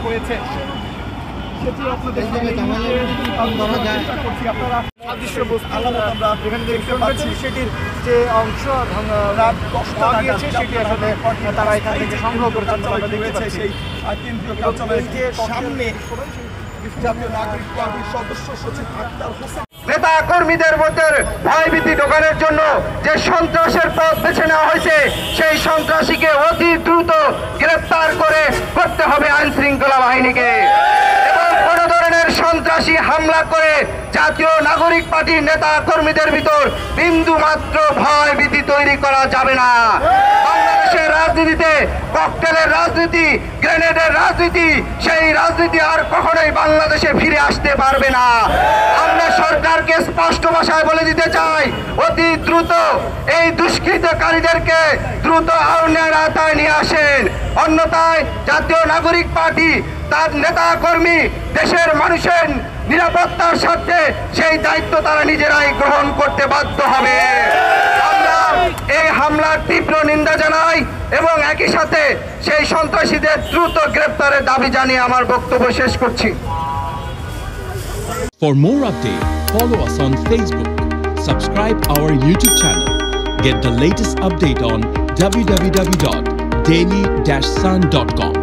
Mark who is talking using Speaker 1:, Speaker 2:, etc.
Speaker 1: হয়েছে সেটি আপনাদের সেটির যে অংশ রাত 10টা গিয়েছে সেটি আসলে তারা এখান থেকে সংগ্রহ করেছেন সেই কেন্দ্রীয় কার্যালয়ের সামনে জাতীয় নাগরিক পার্টির সদস্য সচিব আক্তার হোসেন নেতা কর্মীদের মধ্যে ভয়ভীতি ঢোকানোর জন্য যে সন্ত্রাসের পথ বেছে নেওয়া হয়েছে সেই সন্ত্রাসীকে অতি দ্রুত গ্রেফতার করতে হবে আইন শৃঙ্খলা বাহিনীকে এবং কোন ধরনের সন্ত্রাসী হামলা করে জাতীয় নাগরিক পার্টির নেতা কর্মীদের ভিতর বিন্দু মাত্র ভয় ভীতি তৈরি করা যাবে না। বাংলাদেশের রাজনীতিতে ককটেলের রাজনীতি, গ্রেনেডের রাজনীতি, সেই রাজনীতি আর কখনোই বাংলাদেশে ফিরে আসতে পারবে না। আমরা সরকারকে স্পষ্ট ভাষায় বলে দিতে চাই, অতি দ্রুত এই দুষ্কৃতকারীদেরকে দ্রুত আইনের আওতায় নিয়ে আসেন, অন্যথায় জাতীয় নাগরিক পার্টি তার নেতা কর্মী দেশের মানুষের নিরাপত্তার স্বার্থে সেই দায়িত্ব তারা নিজেরাই গ্রহণ করতে বাধ্য হবে। আমরা এই হামলার তীব্র নিন্দা জানাই এবং একই সাথে সেই সন্ত্রাসীদের দ্রুত গ্রেফতারের দাবি জানিয়ে আমার বক্তব্য শেষ করছি।
Speaker 2: For more updates, follow us on Facebook, subscribe our YouTube channel, get the latest update on www.daily-sun.com.